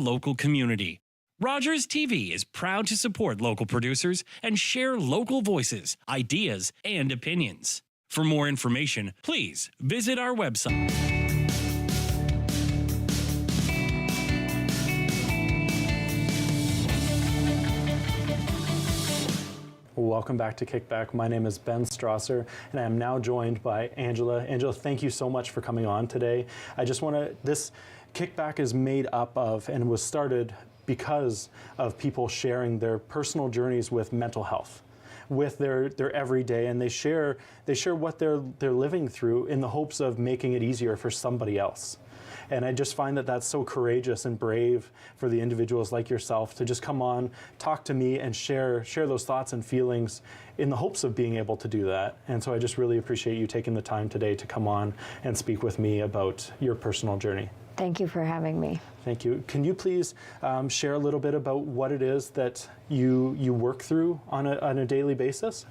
local community. Rogers TV is proud to support local producers and share local voices, ideas, and opinions. For more information, please visit our website. Welcome back to KickBack. My name is Ben Strasser, and I am now joined by Angela. Angela, thank you so much for coming on today. This KickBack is made up of and was started because of people sharing their personal journeys with mental health, with their everyday, and they share what they're living through in the hopes of making it easier for somebody else. And I just find that that's so courageous and brave for the individuals like yourself to just come on, talk to me, and share those thoughts and feelings in the hopes of being able to do that. And so I just really appreciate you taking the time today to come on and speak with me about your personal journey. Thank you for having me. Thank you. Can you please share a little bit about what it is that you work through on a daily basis?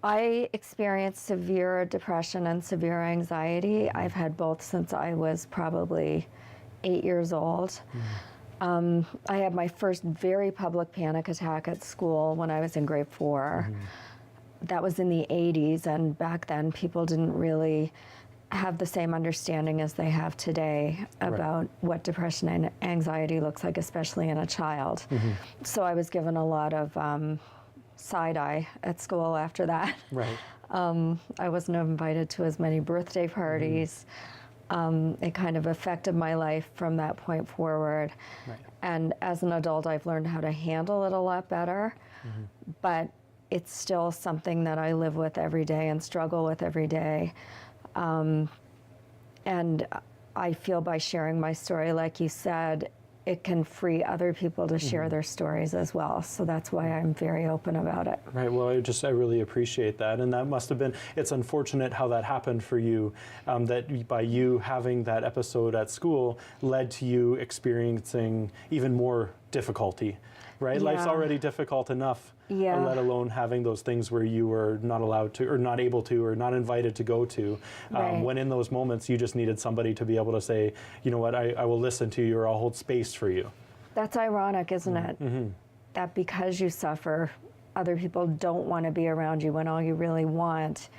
I experienced severe depression and severe anxiety. I've had both since I was probably 8 years old. I had my first very public panic attack at school when I was in grade 4. That was in the 80s, and back then people didn't really have the same understanding as they have today about what depression and anxiety looks like, especially in a child. So I was given a lot of side-eye at school after that. Right. I wasn't invited to as many birthday parties. It kind of affected my life from that point forward. Right. And as an adult, I've learned how to handle it a lot better, but it's still something that I live with every day and struggle with every day. And I feel by sharing my story, like you said, it can free other people to share their stories as well. So that's why I'm very open about it. Right. Well, I really appreciate that. And that must have been, it's unfortunate how that happened for you, that by you having that episode at school led to you experiencing even more difficulty, right? Yeah. Life's already difficult enough, let alone having those things where you were not allowed to, or not able to, or not invited to go to. When in those moments you just needed somebody to be able to say, you know what, I will listen to you, or I'll hold space for you. That's ironic, isn't it? That because you suffer, other people don't want to be around you when all you really want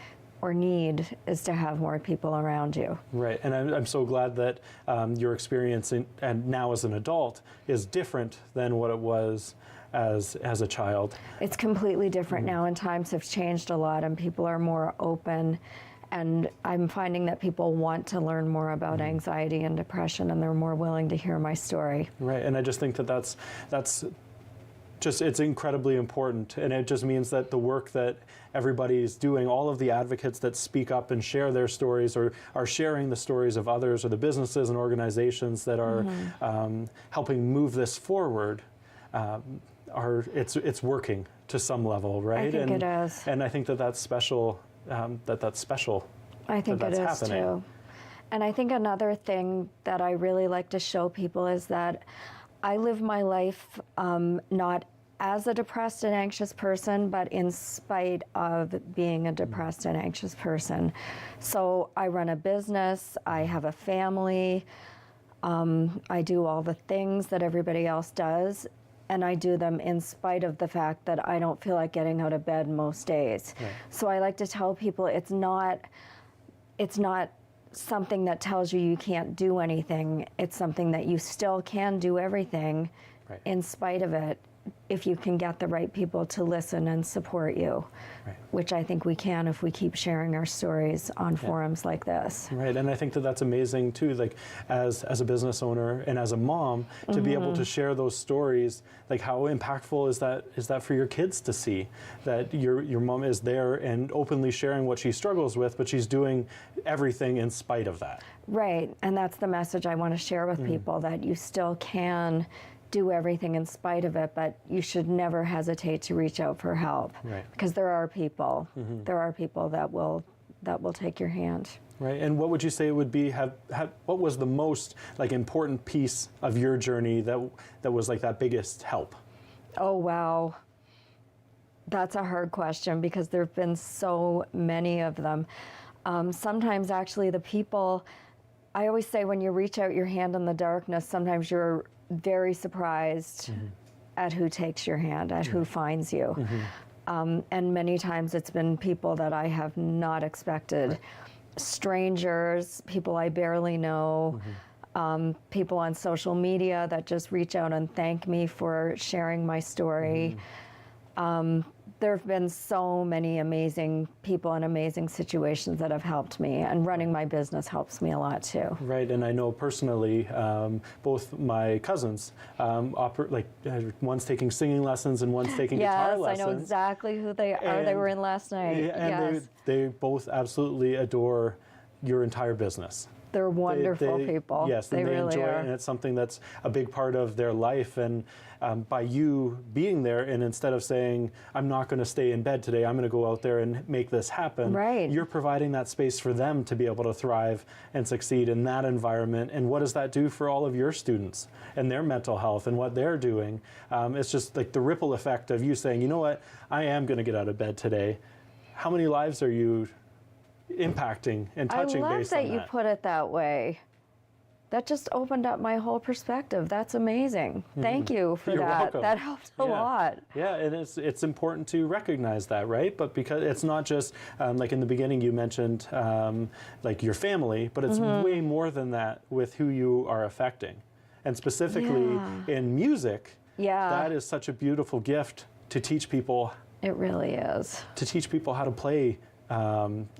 or need is to have more people around you. Right, and I'm so glad that your experience and now as an adult is different than what it was as a child. It's completely different now, and times have changed a lot, and people are more open, and I'm finding that people want to learn more about anxiety and depression, and they're more willing to hear my story. Right, and I just think that that's just, it's incredibly important, and it just means that the work that everybody's doing, all of the advocates that speak up and share their stories, or are sharing the stories of others, or the businesses and organizations that are helping move this forward, it's working to some level, right? I think it is. And I think that that's special. That's special. I think it is too. And I think another thing that I really like to show people is that I live my life not as a depressed and anxious person, but in spite of being a depressed and anxious person. So I run a business, I have a family, I do all the things that everybody else does, and I do them in spite of the fact that I don't feel like getting out of bed most days. Right. So I like to tell people it's not something that tells you can't do anything. It's something that you still can do everything in spite of it, if you can get the right people to listen and support you, which I think we can if we keep sharing our stories on forums like this. Right, and I think that that's amazing too, like as a business owner and as a mom, to be able to share those stories, like how impactful is that for your kids to see that your mom is there and openly sharing what she struggles with, but she's doing everything in spite of that. Right, and that's the message I want to share with people, that you still can do everything in spite of it, but you should never hesitate to reach out for help, because there are people that will take your hand. Right, and what would you say would be what was the most important piece of your journey that was that biggest help? Oh wow, that's a hard question, because there have been so many of them. Sometimes actually the people I always say when you reach out your hand in the darkness, sometimes you're very surprised at who takes your hand, at who finds you. And many times it's been people that I have not expected. Strangers, people I barely know, people on social media that just reach out and thank me for sharing my story. There have been so many amazing people and amazing situations that have helped me, and running my business helps me a lot too. Right, and I know personally, both my cousins, one's taking singing lessons and one's taking guitar lessons. Yes, I know exactly who they are. They were in last night. And yes. they both absolutely adore your entire business. They're wonderful people. Yes, they and they really enjoy are. it, and it's something that's a big part of their life. And by you being there, and instead of saying, I'm not going to stay in bed today, I'm going to go out there and make this happen, right. You're providing that space for them to be able to thrive and succeed in that environment. And what does that do for all of your students and their mental health and what they're doing? It's just like the ripple effect of you saying, you know what, I am going to get out of bed today. How many lives are you impacting and touching based on that? I love that you put it that way. That just opened up my whole perspective. That's amazing. Thank you for You're that. welcome. That helped a lot. Yeah, and it's important to recognize that, right? But because it's not just, like in the beginning you mentioned, like your family, but it's way more than that with who you are affecting. And specifically in music, that is such a beautiful gift to teach people. It really is. To teach people how to play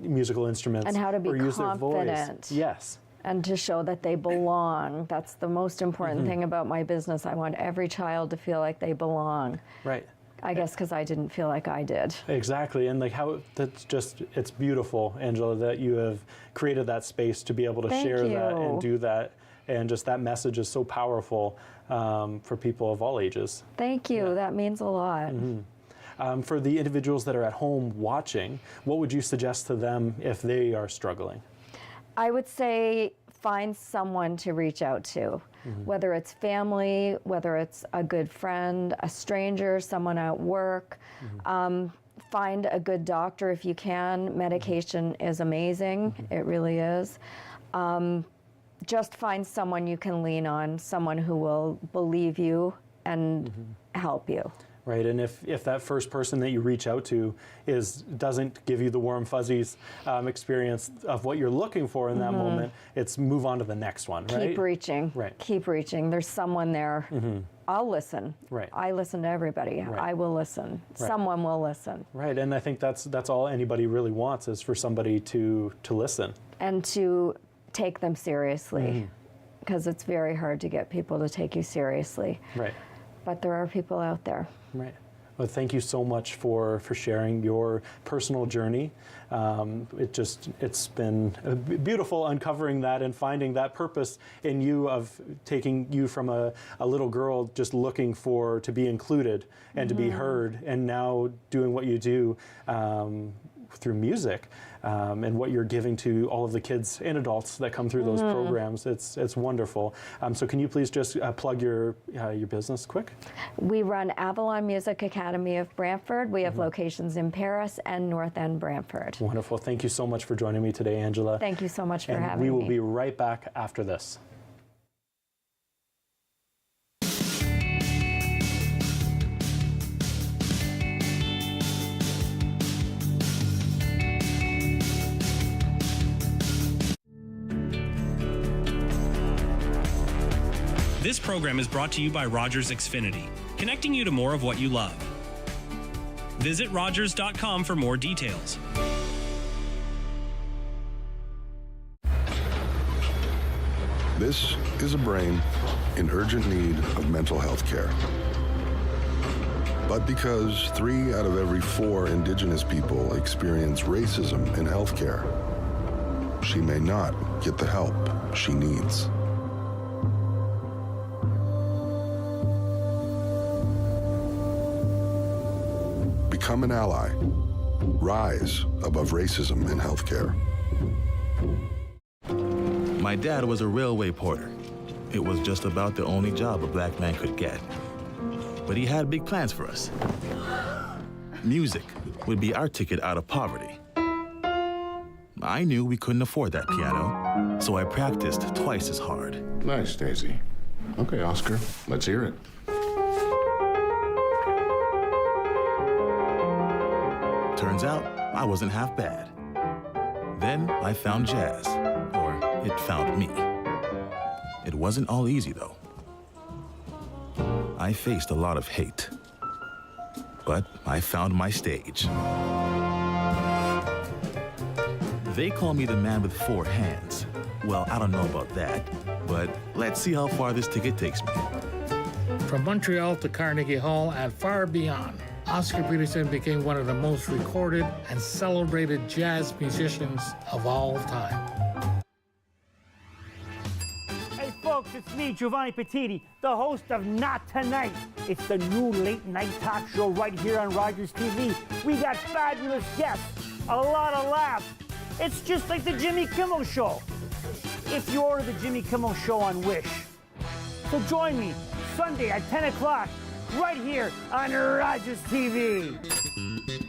musical instruments. And how to be or use confident. Their voice. Yes. And to show that they belong. That's the most important thing about my business. I want every child to feel like they belong. Right. I guess because I didn't feel like I did. Exactly, and like how that's just, it's beautiful, Angela, that you have created that space to be able to share that and do that. And just that message is so powerful for people of all ages. Thank you, that means a lot. For the individuals that are at home watching, what would you suggest to them if they are struggling? I would say find someone to reach out to, whether it's family, whether it's a good friend, a stranger, someone at work. Find a good doctor if you can. Medication is amazing, it really is. Just find someone you can lean on, someone who will believe you and help you. Right, and if that first person that you reach out to doesn't give you the warm fuzzies experience of what you're looking for in that moment, it's move on to the next one, right? Keep reaching. Right. Keep reaching. There's someone there. I'll listen. Right. I listen to everybody. Right. I will listen. Right. Someone will listen. Right, and I think that's all anybody really wants is for somebody to listen. And to take them seriously, because it's very hard to get people to take you seriously. Right. But there are people out there. Right. Well, thank you so much for sharing your personal journey. It's been beautiful uncovering that and finding that purpose in you of taking you from a little girl just looking to be included and to be heard, and now doing what you do through music. And what you're giving to all of the kids and adults that come through those programs. It's wonderful. So can you please just plug your business quick? We run Avalon Music Academy of Brantford. We have locations in Paris and North End Brantford. Wonderful. Thank you so much for joining me today, Angela. Thank you so much for having me. me. We will be right back after this. This program is brought to you by Rogers Xfinity, connecting you to more of what you love. Visit Rogers.com for more details. This is a brain in urgent need of mental health care. But because 3 out of every 4 Indigenous people experience racism in healthcare, she may not get the help she needs. Become an ally. Rise above racism in healthcare. My dad was a railway porter. It was just about the only job a black man could get. But he had big plans for us. Music would be our ticket out of poverty. I knew we couldn't afford that piano, so I practiced twice as hard. Nice, Daisy. Okay, Oscar, let's hear it. Turns out, I wasn't half bad. Then I found jazz, or it found me. It wasn't all easy, though. I faced a lot of hate, but I found my stage. They call me the man with 4 hands. Well, I don't know about that, but let's see how far this ticket takes me. From Montreal to Carnegie Hall and far beyond, Oscar Peterson became one of the most recorded and celebrated jazz musicians of all time. Hey folks, it's me, Giovanni Petiti, the host of Not Tonight. It's the new late night talk show right here on Rogers TV. We got fabulous guests, a lot of laughs. It's just like the Jimmy Kimmel Show, if you order the Jimmy Kimmel Show on Wish. So join me Sunday at 10 o'clock right here on Rogers TV.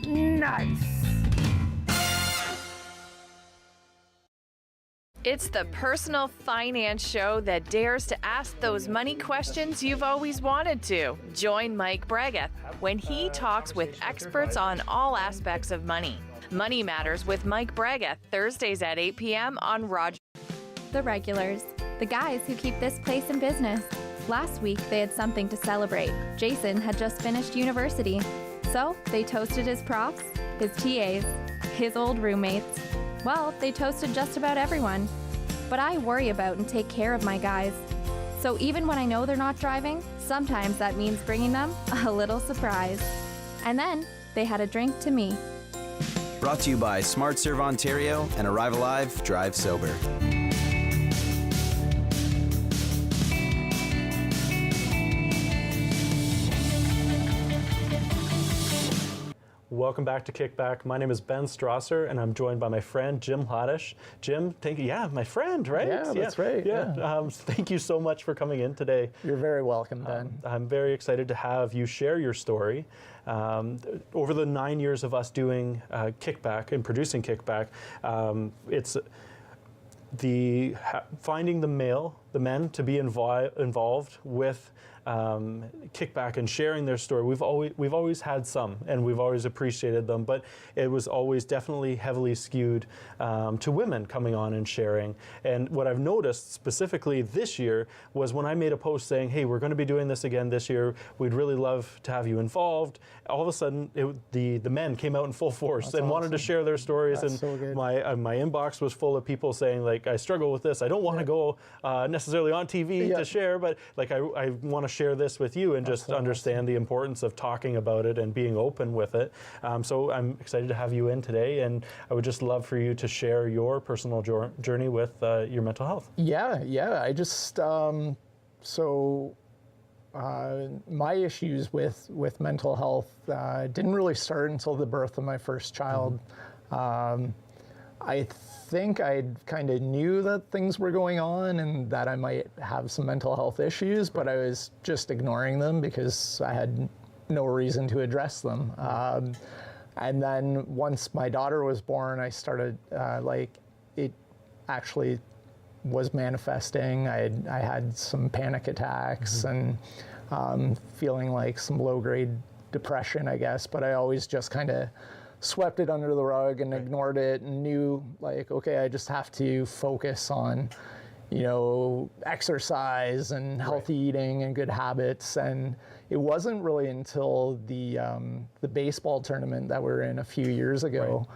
Nice. It's the personal finance show that dares to ask those money questions you've always wanted to. Join Mike Bregueth when he talks with experts on all aspects of money. Money Matters with Mike Bregueth, Thursdays at 8 p.m. on Rogers. The regulars, the guys who keep this place in business. Last week, they had something to celebrate. Jason had just finished university. So they toasted his profs, his TAs, his old roommates. Well, they toasted just about everyone. But I worry about and take care of my guys. So even when I know they're not driving, sometimes that means bringing them a little surprise. And then they had a drink to me. Brought to you by Smart Serve Ontario and Arrive Alive, Drive Sober. Welcome back to KickBack. My name is Ben Strasser, and I'm joined by my friend, Jim Hladish. Jim, thank you. Yeah, my friend, right? Yeah, that's right. Yeah. Thank you so much for coming in today. You're very welcome, Ben. I'm very excited to have you share your story. Over the 9 years of us doing KickBack and producing KickBack, it's finding the men to be involved with KickBack and sharing their story. We've always had some, and we've always appreciated them, but it was always definitely heavily skewed to women coming on and sharing. And what I've noticed specifically this year was when I made a post saying, hey, we're going to be doing this again this year, we'd really love to have you involved. All of a sudden, the men came out in full force. That's and awesome. Wanted to share their stories. That's and so good. my inbox was full of people saying, like, I struggle with this. I don't want to go necessarily on TV to share, but like I want to share this with you and just understand the importance of talking about it and being open with it. So I'm excited to have you in today, and I would just love for you to share your personal journey with your mental health. Yeah. I just my issues with mental health didn't really start until the birth of my first child. I think I kind of knew that things were going on and that I might have some mental health issues, but I was just ignoring them because I had no reason to address them. And then once my daughter was born, I started, it actually was manifesting. I had some panic attacks and feeling like some low-grade depression, I guess, but I always just kind of swept it under the rug and ignored it and knew, like, okay, I just have to focus on, exercise and healthy eating and good habits. And it wasn't really until the baseball tournament that we were in a few years ago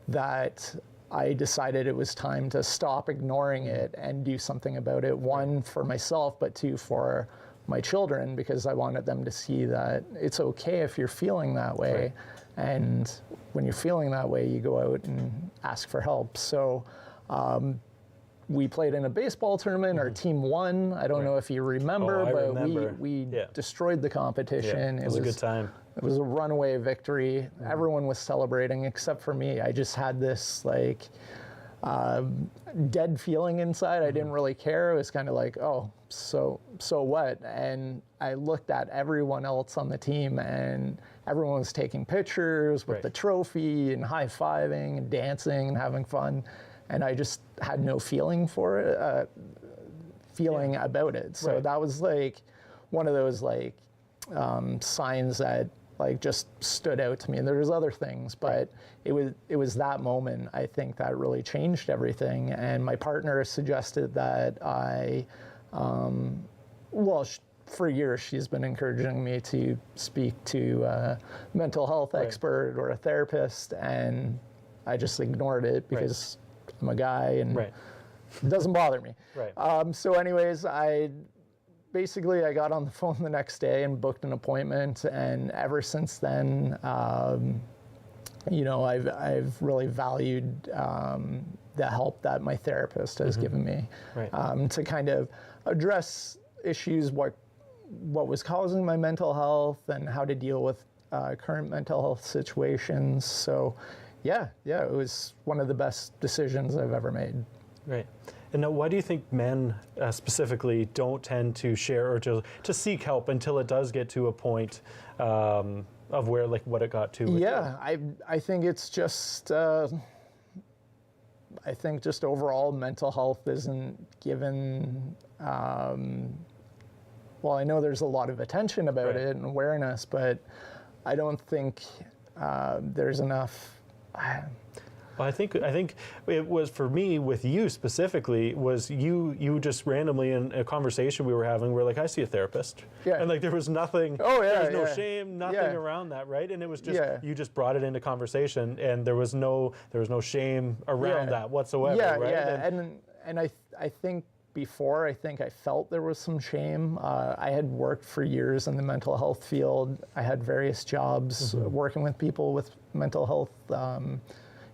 that I decided it was time to stop ignoring it and do something about it. One, for myself, but two, for my children, because I wanted them to see that it's okay if you're feeling that way. And when you're feeling that way, you go out and ask for help. So we played in a baseball tournament. Our team won. I don't know if you remember, we destroyed the competition. It was a good time. It was a runaway victory. Everyone was celebrating except for me. I just had this dead feeling inside. I didn't really care. It was kind of like, oh, so what? And I looked at everyone else on the team, and everyone was taking pictures with the trophy and high-fiving and dancing and having fun. and I just had no feeling for it, about it. So that was like one of those like signs that like just stood out to me. And there was other things, but it was that moment, I think, that really changed everything. And my partner suggested that for years she's been encouraging me to speak to a mental health expert or a therapist, and I just ignored it because I'm a guy and it doesn't bother me. So anyways, I got on the phone the next day and booked an appointment, and ever since then, you know, I've really valued the help that my therapist has given me to kind of address issues, what was causing my mental health and how to deal with current mental health situations. So yeah, it was one of the best decisions I've ever made. Right. And now, why do you think men specifically don't tend to share or to seek help until it does get to a point of where, like, what it got to? I think it's just, I think just overall mental health isn't given, well, I know there's a lot of attention about it and awareness, but I don't think there's enough. Well, I think it was, for me, with you specifically, was you just randomly in a conversation we were having, we're like, I see a therapist. And like there was nothing, there was no shame, nothing around that, right? And it was just, you just brought it into conversation, and there was no shame around that whatsoever, right? And I think before, I felt there was some shame. I had worked for years in the mental health field. I had various jobs working with people with mental health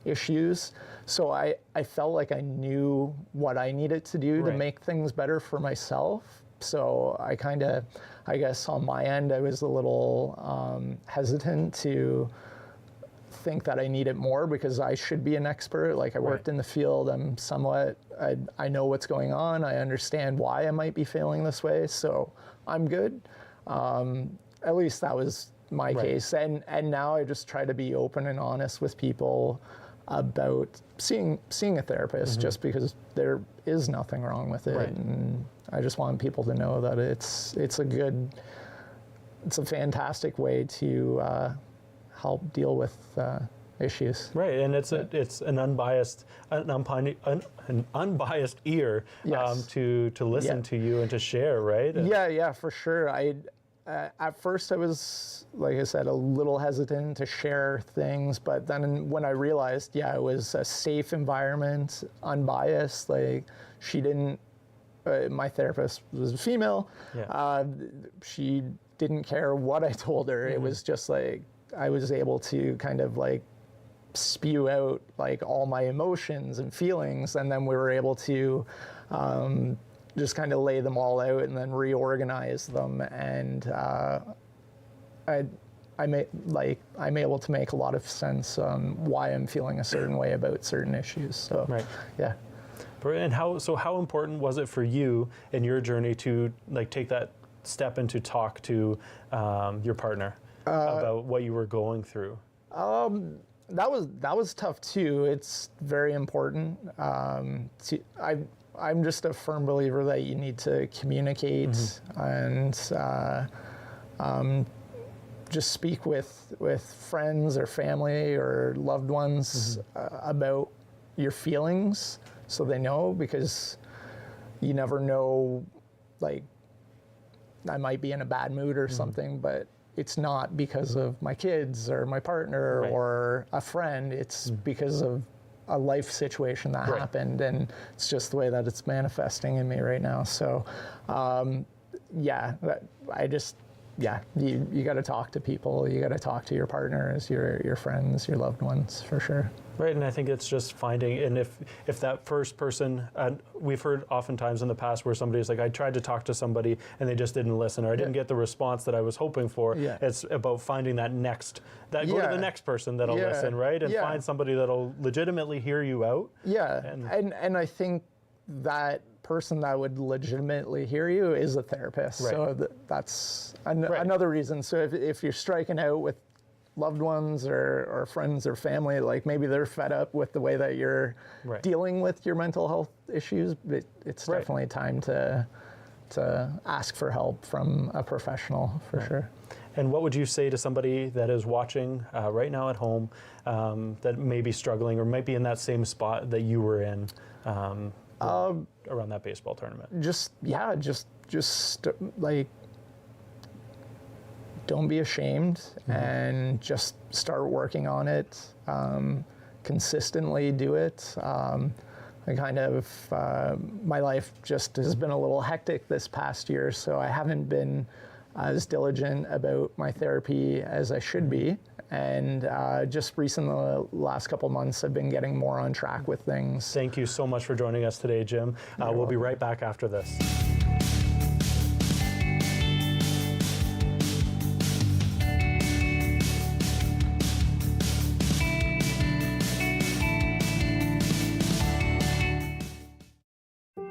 issues. So I felt like I knew what I needed to do to make things better for myself. So I guess on my end, I was a little hesitant to think that I need it more because I should be an expert. Like I worked in the field, I'm somewhat, I know what's going on. I understand why I might be feeling this way. So I'm good. At least that was my case. And now I just try to be open and honest with people about seeing a therapist just because there is nothing wrong with it. And I just want people to know that it's a fantastic way to help deal with issues. Right, and it's an unbiased ear to listen to you and to share, right? Yeah, for sure. At first I was, like I said, a little hesitant to share things, but then when I realized, it was a safe environment, unbiased, like she didn't, my therapist was a female, she didn't care what I told her. It was just like, I was able to kind of like spew out like all my emotions and feelings, and then we were able to just kind of lay them all out and then reorganize them, and I'm able to make a lot of sense on why I'm feeling a certain way about certain issues. So And how important was it for you in your journey to like take that step and to talk to your partner about what you were going through? That was tough too. It's very important. I'm just a firm believer that you need to communicate and just speak with friends or family or loved ones about your feelings so they know, because you never know, like I might be in a bad mood or something, but it's not because of my kids or my partner or a friend. It's because of a life situation that happened, and it's just the way that it's manifesting in me right now. So, you got to talk to people. You got to talk to your partners, your friends, your loved ones, for sure. Right, and I think it's just finding, and if that first person, we've heard oftentimes in the past where somebody's like, I tried to talk to somebody and they just didn't listen, or I didn't get the response that I was hoping for. It's about finding that go to the next person that'll listen, right? And find somebody that'll legitimately hear you out. And I think that person that would legitimately hear you is a therapist. So that's another reason. So if you're striking out with loved ones or friends or family, like maybe they're fed up with the way that you're dealing with your mental health issues, but it's definitely time to ask for help from a professional for sure. And what would you say to somebody that is watching right now at home that may be struggling or might be in that same spot that you were in around that baseball tournament? Just like, don't be ashamed and just start working on it. Consistently do it. My life just has been a little hectic this past year, so I haven't been as diligent about my therapy as I should be. And just recently, the last couple months, I've been getting more on track with things. Thank you so much for joining us today, Jim. We'll be right back after this.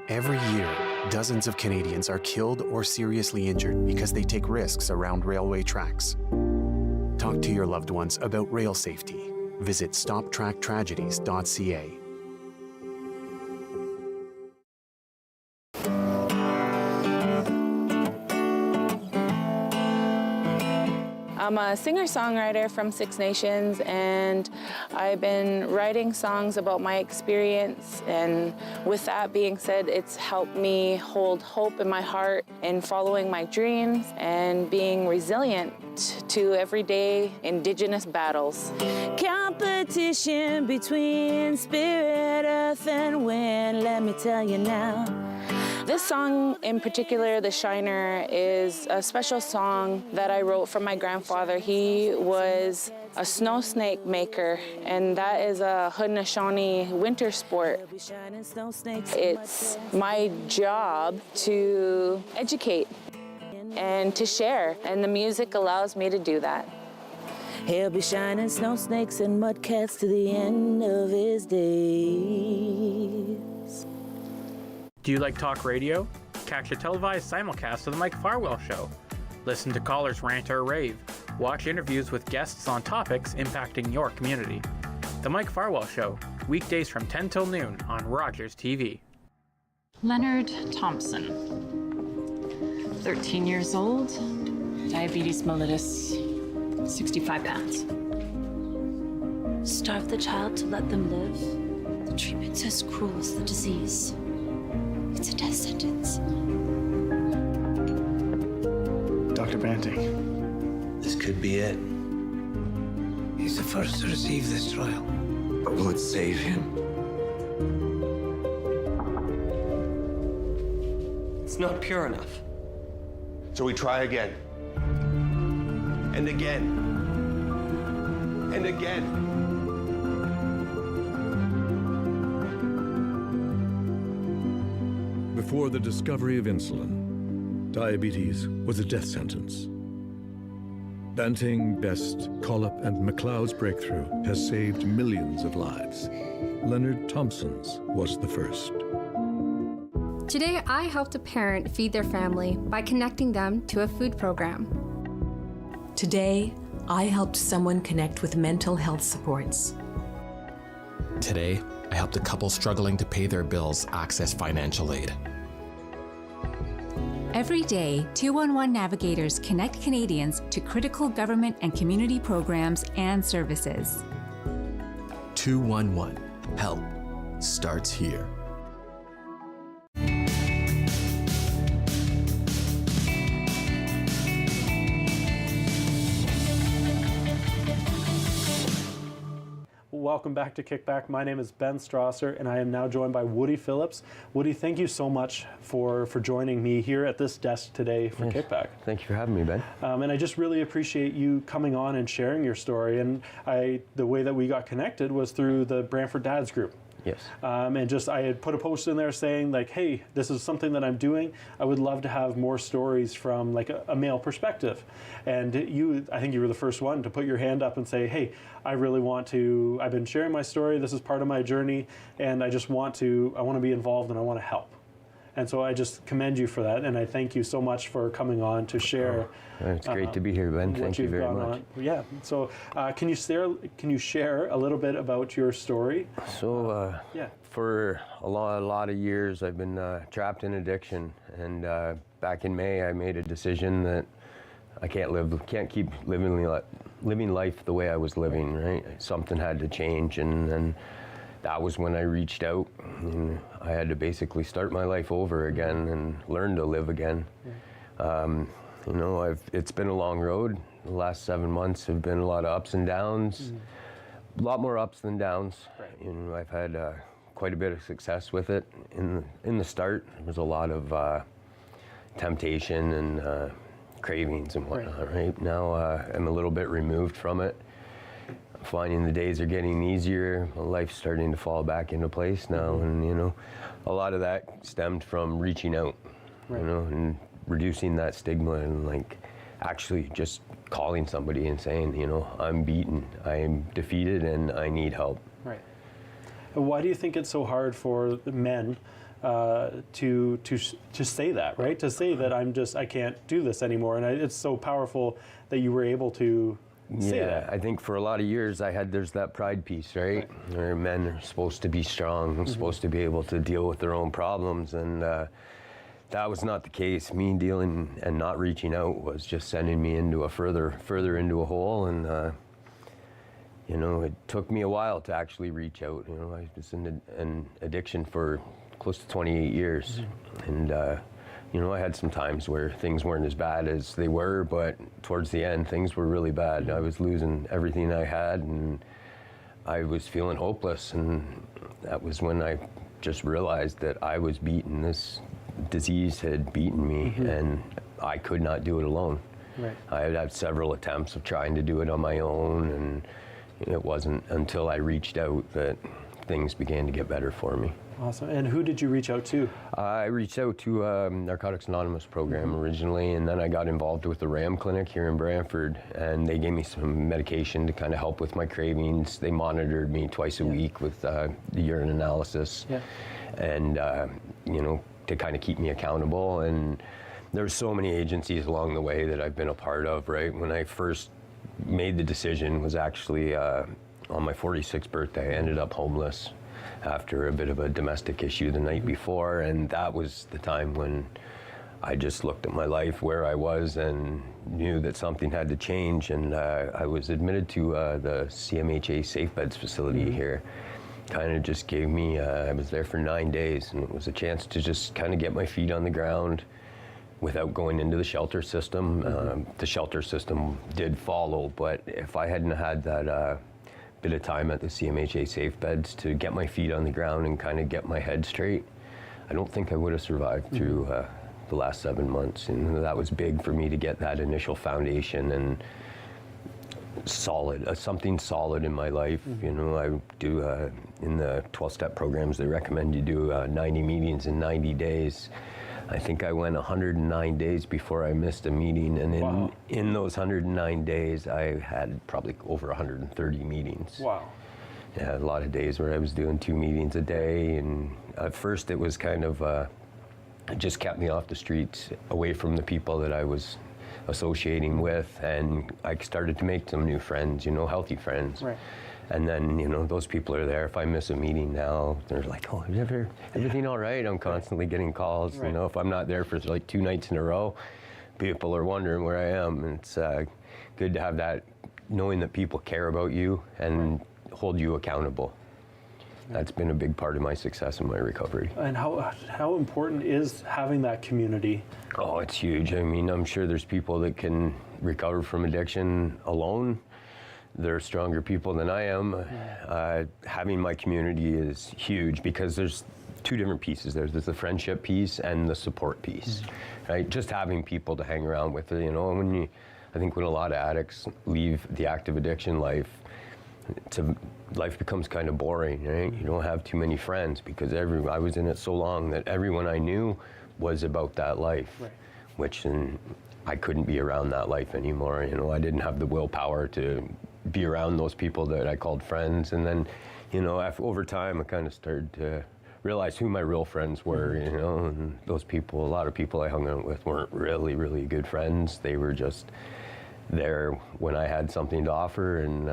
Every year, dozens of Canadians are killed or seriously injured because they take risks around railway tracks. Talk to your loved ones about rail safety. Visit stoptracktragedies.ca. I'm a singer-songwriter from Six Nations, and I've been writing songs about my experience, and with that being said, it's helped me hold hope in my heart in following my dreams and being resilient to everyday Indigenous battles. Competition between spirit, earth, and wind, let me tell you now. This song in particular, The Shiner, is a special song that I wrote for my grandfather. He was a snow snake maker, and that is a Haudenosaunee winter sport. It's my job to educate and to share, and the music allows me to do that. He'll be shining snow snakes and mudcats to the end of his days. Do you like talk radio? Catch a televised simulcast of The Mike Farwell Show. Listen to callers rant or rave. Watch interviews with guests on topics impacting your community. The Mike Farwell Show, weekdays from 10 till noon on Rogers TV. Leonard Thompson, 13 years old, diabetes mellitus, 65 pounds. Starve the child to let them live. The treatment's as cruel as the disease. It's a death sentence. Dr. Banting, this could be it. He's the first to receive this trial. But will it save him? It's not pure enough. So we try again. And again. And again. Before the discovery of insulin, diabetes was a death sentence. Banting, Best, Collop, and McLeod's breakthrough has saved millions of lives. Leonard Thompson's was the first. Today, I helped a parent feed their family by connecting them to a food program. Today, I helped someone connect with mental health supports. Today, I helped a couple struggling to pay their bills access financial aid. Every day, 211 navigators connect Canadians to critical government and community programs and services. 211. Help starts here. Welcome back to KickBack. My name is Ben Strasser, and I am now joined by Woody Phillips. Woody, thank you so much for joining me here at this desk today for KickBack. Thank you for having me, Ben. And I just really appreciate you coming on and sharing your story. And the way that we got connected was through the Brantford Dads group. Yes. And just I had put a post in there saying like, hey, this is something that I'm doing. I would love to have more stories from like a male perspective. And I think you were the first one to put your hand up and say, hey, I've been sharing my story. This is part of my journey. And I want to be involved and I want to help. And so I just commend you for that, and I thank you so much for coming on to share. It's great to be here, Ben. Thank you very much. Yeah. So can you share a little bit about your story? So for a lot of years, I've been trapped in addiction, and back in May, I made a decision that I can't keep living life the way I was living. Right? Something had to change, and that was when I reached out, and I had to basically start my life over again and learn to live again. You know, it's been a long road. The last 7 months have been a lot of ups and downs, a lot more ups than downs. Right. You know, I've had quite a bit of success with it. In the start, there was a lot of temptation and cravings and whatnot. Right now, I'm a little bit removed from it. Finding the days are getting easier. My life's starting to fall back into place now, and you know, a lot of that stemmed from reaching out, you know, and reducing that stigma, and like actually just calling somebody and saying, you know, I'm beaten, I'm defeated, and I need help. Right. Why do you think it's so hard for the men to say that, right? To say that I can't do this anymore, and it's so powerful that you were able to. Yeah, I think for a lot of years there's that pride piece, right? Where men are supposed to be strong, supposed to be able to deal with their own problems, and that was not the case. Me dealing and not reaching out was just sending me into further into a hole, and you know, it took me a while to actually reach out. You know, I was in an addiction for close to 28 years, and you know, I had some times where things weren't as bad as they were, but towards the end, things were really bad. I was losing everything I had, and I was feeling hopeless, and that was when I just realized that I was beaten. This disease had beaten me, and I could not do it alone. Right. I had had several attempts of trying to do it on my own, and it wasn't until I reached out that things began to get better for me. Awesome. And who did you reach out to? I reached out to Narcotics Anonymous program originally, and then I got involved with the RAM clinic here in Brantford, and they gave me some medication to kind of help with my cravings. They monitored me twice a week with the urine analysis, and you know, to kind of keep me accountable. And there's so many agencies along the way that I've been a part of, right? When I first made the decision was actually on my 46th birthday. I ended up homeless after a bit of a domestic issue the night before, and that was the time when I just looked at my life where I was and knew that something had to change, and I was admitted to the CMHA Safe Beds facility here. Kind of just gave me, I was there for 9 days, and it was a chance to just kind of get my feet on the ground without going into the shelter system. The shelter system did follow, but if I hadn't had that bit of time at the CMHA Safe Beds to get my feet on the ground and kind of get my head straight, I don't think I would have survived through the last 7 months. And that was big for me to get that initial foundation and solid, something solid in my life. You know, I do, in the 12-step programs, they recommend you do 90 meetings in 90 days. I think I went 109 days before I missed a meeting, and in those 109 days, I had probably over 130 meetings. Wow. Yeah, a lot of days where I was doing 2 meetings a day, and at first it was kind of, it just kept me off the streets, away from the people that I was associating with, and I started to make some new friends, you know, healthy friends. Right. And then, you know, those people are there. If I miss a meeting now, they're like, oh, everything all right? I'm constantly getting calls. You know, if I'm not there for like 2 nights in a row, people are wondering where I am. And it's good to have that, knowing that people care about you and hold you accountable. That's been a big part of my success in my recovery. And how important is having that community? Oh, it's huge. I mean, I'm sure there's people that can recover from addiction alone. They're stronger people than I am. Having my community is huge because there's 2 different pieces. There's the friendship piece and the support piece, right? Just having people to hang around with, you know. And I think when a lot of addicts leave the active addiction life, life becomes kind of boring, right? You don't have too many friends because I was in it so long that everyone I knew was about that life, which I couldn't be around that life anymore. You know, I didn't have the willpower to be around those people that I called friends. And then, you know, over time, I kind of started to realized who my real friends were, you know, and those people, a lot of people I hung out with weren't really, really good friends. They were just there when I had something to offer, and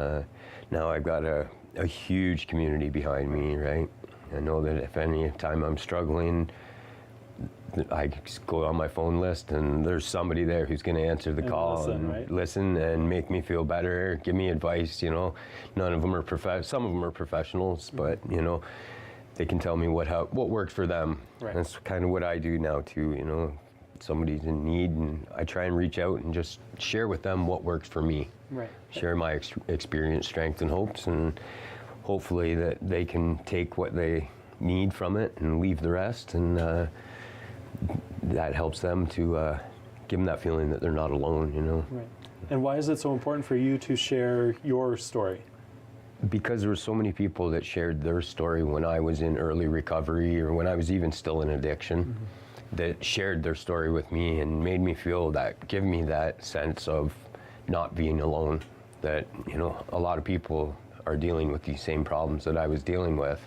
now I've got a huge community behind me, right? I know that if any time I'm struggling, I go on my phone list and there's somebody there who's going to answer the call and listen and make me feel better, give me advice, you know. None of them are some of them are professionals, but, you know, they can tell me what works for them. Right. That's kind of what I do now too, you know. Somebody's in need and I try and reach out and just share with them what works for me. Right. Share my experience, strength, and hopes, and hopefully that they can take what they need from it and leave the rest, and that helps them to give them that feeling that they're not alone, you know. Right. And why is it so important for you to share your story? Because there were so many people that shared their story when I was in early recovery or when I was even still in addiction, that shared their story with me and made me feel that, give me that sense of not being alone, that, you know, a lot of people are dealing with these same problems that I was dealing with.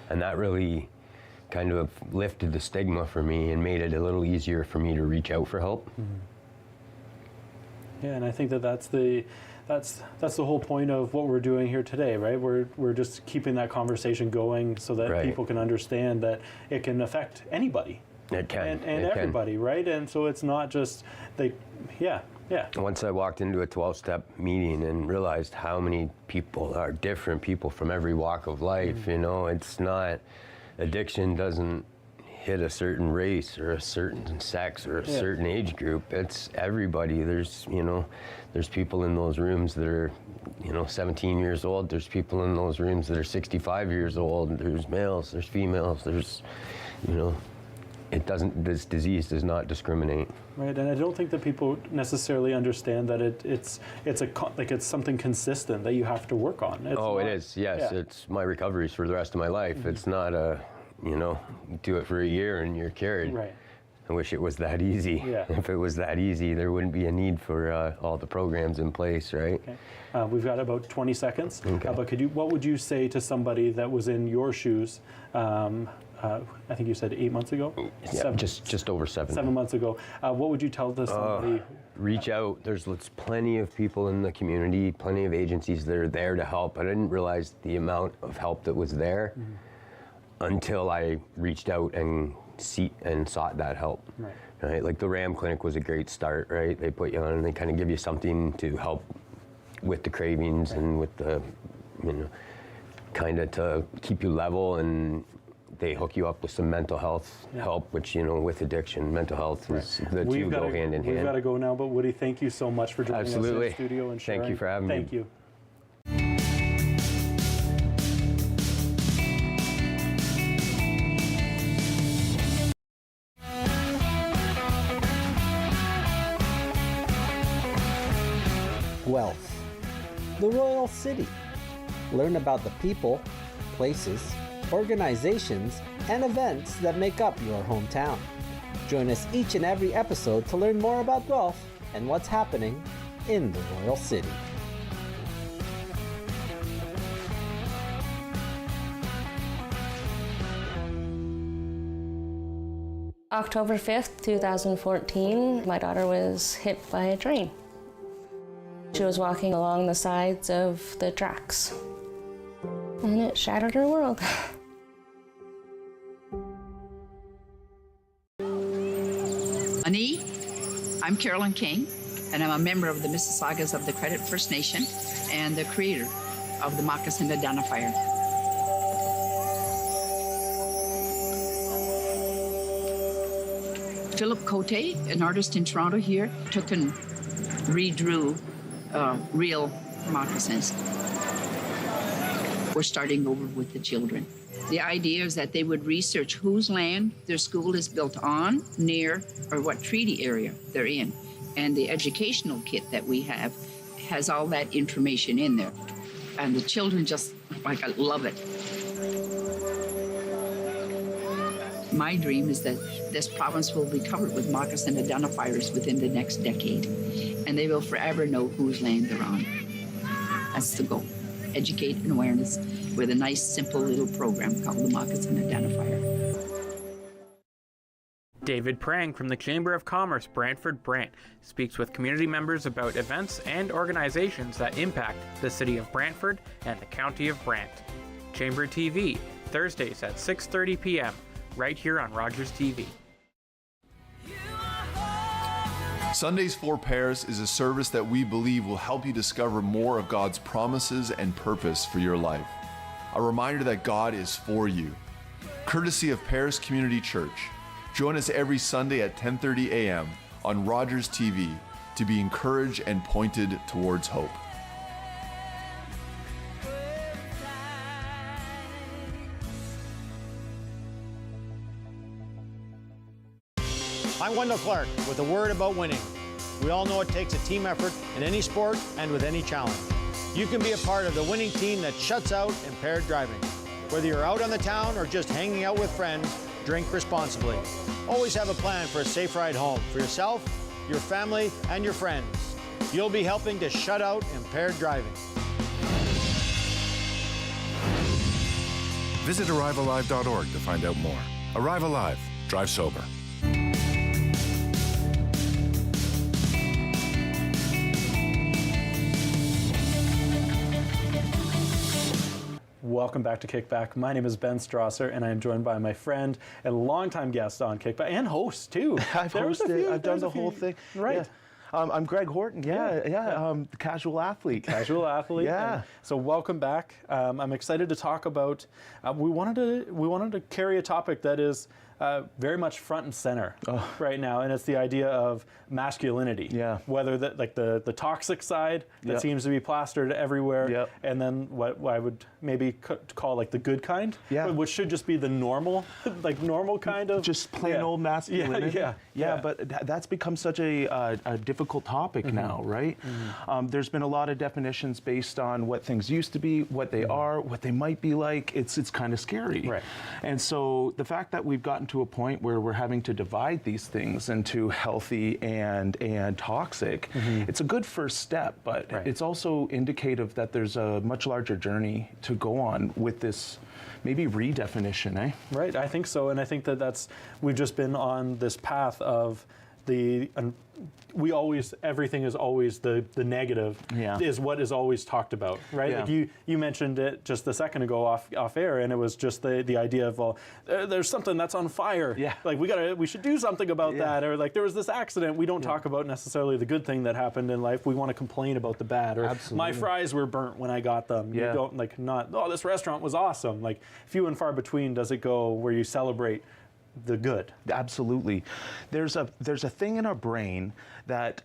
And that really kind of lifted the stigma for me and made it a little easier for me to reach out for help. Yeah, and I think that's the whole point of what we're doing here today, right? We're just keeping that conversation going so that people can understand that it can affect anybody. It can. And everybody, right? And so it's not just yeah. Once I walked into a 12-step meeting and realized how many people are different people from every walk of life, you know, it's not, addiction doesn't hit a certain race or a certain sex or a certain age group. It's everybody. There's, you know, there's people in those rooms that are, you know, 17 years old. There's people in those rooms that are 65 years old. There's males, there's females, there's, you know, this disease does not discriminate. Right, and I don't think that people necessarily understand that it's something consistent that you have to work on. It is, yes. Yeah. It's my recoveries for the rest of my life. It's not you know, do it for a year and you're cured. Right. I wish it was that easy. Yeah. If it was that easy, there wouldn't be a need for all the programs in place, right? Okay. We've got about 20 seconds. Okay. But what would you say to somebody that was in your shoes? I think you said 8 months ago? Yeah, just over 7. 7 months ago. What would you tell to somebody? Reach out. There's plenty of people in the community, plenty of agencies that are there to help. I didn't realize the amount of help that was there until I reached out and sought that help. Right? Like the RAM clinic was a great start, right? They put you on and they kind of give you something to help with the cravings and with the, you know, kind of to keep you level, and they hook you up with some mental health help, which, you know, with addiction, mental health is the two go hand in hand. We've got to go now, but Woody, thank you so much for joining us in the studio and sharing. Thank you for having me. Thank you. Guelph, the Royal City. Learn about the people, places, organizations, and events that make up your hometown. Join us each and every episode to learn more about Guelph and what's happening in the Royal City. October 5th, 2014, my daughter was hit by a train. She was walking along the sides of the tracks, and it shattered her world. Ani, I'm Carolyn King, and I'm a member of the Mississaugas of the Credit First Nation and the creator of the Moccasin Identifier. Philip Cote, an artist in Toronto here, took and redrew real moccasins. We're starting over with the children. The idea is that they would research whose land their school is built on, near, or what treaty area they're in. And the educational kit that we have has all that information in there. And the children just, love it. My dream is that this province will be covered with moccasin identifiers within the next decade, and they will forever know whose land they're on. That's the goal. educate and awareness with a nice, simple little program called the Moccasin Identifier. David Prang from the Chamber of Commerce Brantford Brant speaks with community members about events and organizations that impact the city of Brantford and the county of Brant. Chamber TV, Thursdays at 6:30 p.m., right here on Rogers TV. Sundays for Paris is a service that we believe will help you discover more of God's promises and purpose for your life. A reminder that God is for you. Courtesy of Paris Community Church. Join us every Sunday at 10:30 a.m. on Rogers TV to be encouraged and pointed towards hope. I'm Wendell Clark with a word about winning. We all know it takes a team effort in any sport and with any challenge. You can be a part of the winning team that shuts out impaired driving. Whether you're out on the town or just hanging out with friends, drink responsibly. Always have a plan for a safe ride home for yourself, your family, and your friends. You'll be helping to shut out impaired driving. Visit ArriveAlive.org to find out more. Arrive Alive. Drive sober. Welcome back to KickBack. My name is Ben Strasser, and I am joined by my friend and longtime guest on KickBack, and host, too. I've hosted. I've done the whole thing. Right. Yeah. I'm Greg Horton. The casual athlete. Casual athlete. Yeah. So welcome back. I'm excited to talk about. We wanted to carry a topic that is very much front and center right now, and it's the idea of masculinity. Yeah. Whether that the toxic side that seems to be plastered everywhere, and then what I would maybe call like the good kind, which should just be the normal, normal kind of just plain old masculinity. Yeah. But that's become such a difficult topic now, right? There's been a lot of definitions based on what things used to be, what they are, what they might be like. It's kind of scary. Right. And so the fact that we've gotten to a point where we're having to divide these things into healthy and toxic, it's a good first step, but it's also indicative that there's a much larger journey to go on with this maybe redefinition, eh? Right, I think so, and I think we've just been on this path of everything is always the negative is what is always talked about, right? Yeah. Like you mentioned it just a second ago off air, and it was just the idea of there's something that's on fire. Yeah. Like we should do something about that, or like there was this accident. We don't talk about necessarily the good thing that happened in life. We want to complain about the bad, or my fries were burnt when I got them. You don't this restaurant was awesome. Like few and far between does it go where you celebrate the good. Absolutely. There's a thing in our brain that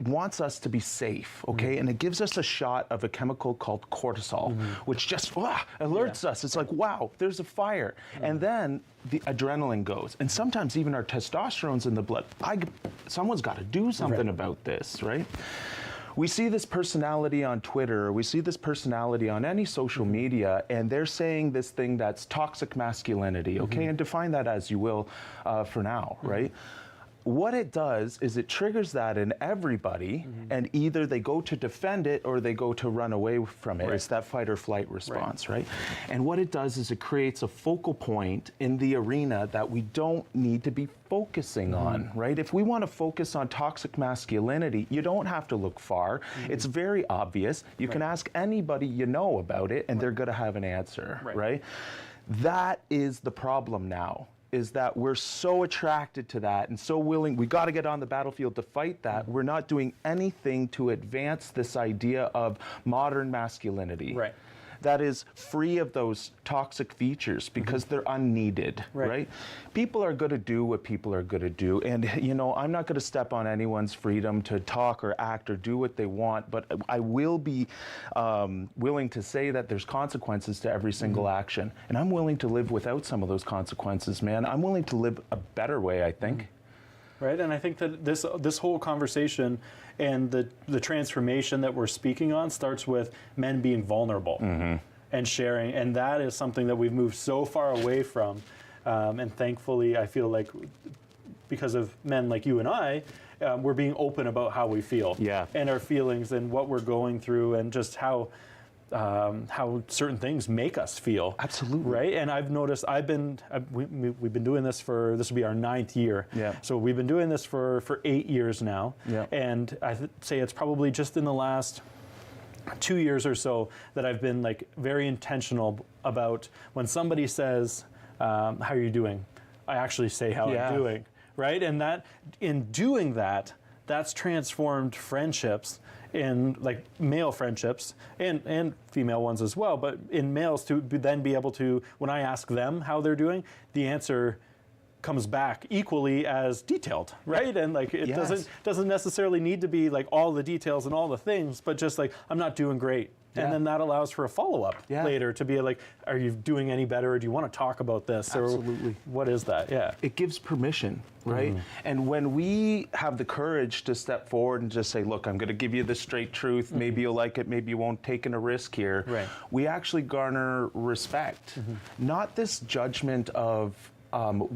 wants us to be safe, okay? And it gives us a shot of a chemical called cortisol, which just alerts us. It's like, wow, there's a fire. And then the adrenaline goes. And sometimes even our testosterone's in the blood. Someone's got to do something about this, right? We see this personality on Twitter, or we see this personality on any social media, and they're saying this thing that's toxic masculinity, okay? And define that as you will for now, right? What it does is it triggers that in everybody, and either they go to defend it or they go to run away from it. It's that fight or flight response, right? And what it does is it creates a focal point in the arena that we don't need to be focusing on, right? If we want to focus on toxic masculinity, you don't have to look far. It's very obvious. You can ask anybody you know about it, and they're going to have an answer, right? That is the problem now, is that we're so attracted to that and so willing, we got to get on the battlefield to fight that. We're not doing anything to advance this idea of modern masculinity. Right. That is free of those toxic features because they're unneeded, right? People are going to do what people are going to do. And, I'm not going to step on anyone's freedom to talk or act or do what they want, but I will be willing to say that there's consequences to every single action. And I'm willing to live without some of those consequences, man. I'm willing to live a better way, I think. Right, and I think that this whole conversation and the transformation that we're speaking on starts with men being vulnerable and sharing, and that is something that we've moved so far away from. And thankfully, I feel like because of men like you and I, we're being open about how we feel and our feelings and what we're going through, and just how how certain things make us feel. Absolutely. Right? And I've noticed, we've been doing this will be our 9th year. Yeah. So we've been doing this for 8 years now. Yeah. And say it's probably just in the last 2 years or so that I've been like very intentional about when somebody says, how are you doing? I actually say how I'm doing, right? And that, in doing that, that's transformed friendships in like male friendships and female ones as well, but in males to then be able to, when I ask them how they're doing, the answer comes back equally as detailed, right? And like it doesn't necessarily need to be like all the details and all the things, but just like, I'm not doing great. Yeah. And then that allows for a follow-up later to be like, are you doing any better? Or do you want to talk about this? Absolutely. Or what is that? Yeah. It gives permission, right? And when we have the courage to step forward and just say, look, I'm going to give you the straight truth. Maybe you'll like it, maybe you won't, taking a risk here. Right. We actually garner respect, not this judgment of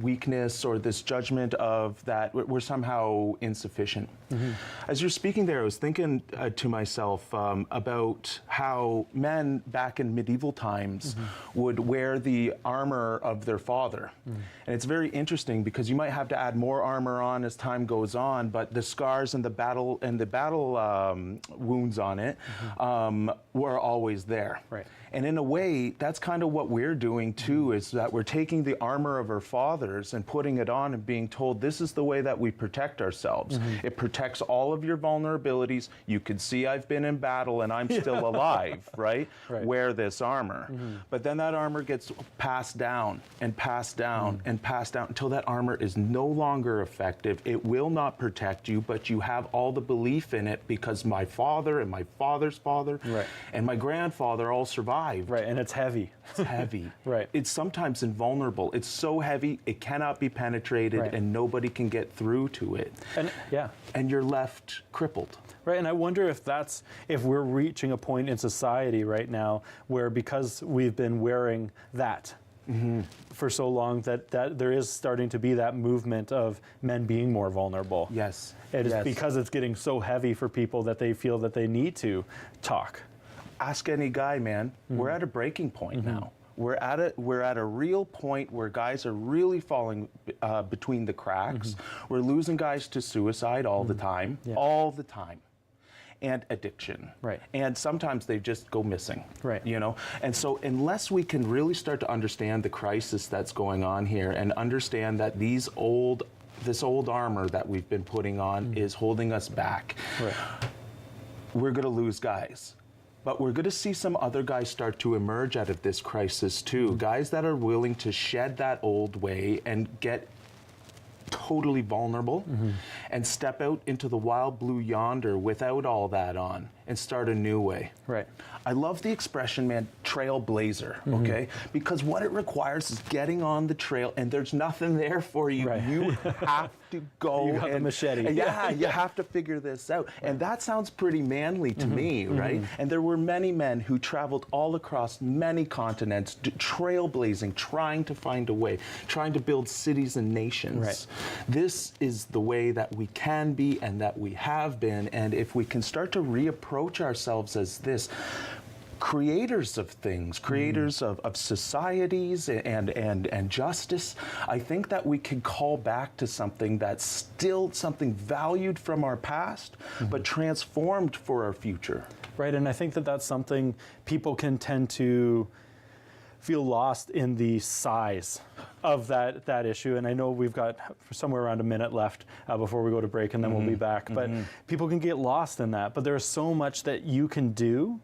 weakness or this judgment of that we're somehow insufficient. As you're speaking there, I was thinking to myself about how men back in medieval times would wear the armor of their father. And it's very interesting because you might have to add more armor on as time goes on, but the scars and the battle wounds on it were always there. Right. And in a way, that's kind of what we're doing too, is that we're taking the armor of our fathers and putting it on and being told this is the way that we protect ourselves. It protects all of your vulnerabilities. You can see I've been in battle and I'm still alive, right? Wear this armor. But then that armor gets passed down and passed down and passed down until that armor is no longer effective. It will not protect you, but you have all the belief in it because my father and my father's father and my grandfather all survived. Right, and it's heavy. It's heavy. Right. It's sometimes invulnerable. It's so heavy, it cannot be penetrated and nobody can get through to it. And and you're left crippled. Right, and I wonder if we're reaching a point in society right now where because we've been wearing that for so long that there is starting to be that movement of men being more vulnerable. Yes. It is because it's getting so heavy for people that they feel that they need to talk. Ask any guy, man. We're at a breaking point now. We're at a real point where guys are really falling between the cracks. We're losing guys to suicide all the time, all the time, and addiction. Right. And sometimes they just go missing. Right. You know. And so unless we can really start to understand the crisis that's going on here and understand that this old armor that we've been putting on is holding us back, we're going to lose guys. But we're going to see some other guys start to emerge out of this crisis too. Guys that are willing to shed that old way and get totally vulnerable and step out into the wild blue yonder without all that on and start a new way. Right. I love the expression, man, trailblazer, okay? Because what it requires is getting on the trail and there's nothing there for you. You have to go. You got the machete. Yeah, you have to figure this out. And that sounds pretty manly to me, right? And there were many men who traveled all across many continents, trailblazing, trying to find a way, trying to build cities and nations. Right. This is the way that we can be and that we have been. And if we can start to reapproach ourselves as this, creators of things, creators of societies and justice, I think that we can call back to something that's still something valued from our past, but transformed for our future. Right, and I think that that's something people can tend to feel lost in the size of that issue. And I know we've got somewhere around a minute left before we go to break, and then we'll be back. But people can get lost in that. But there's so much that you can do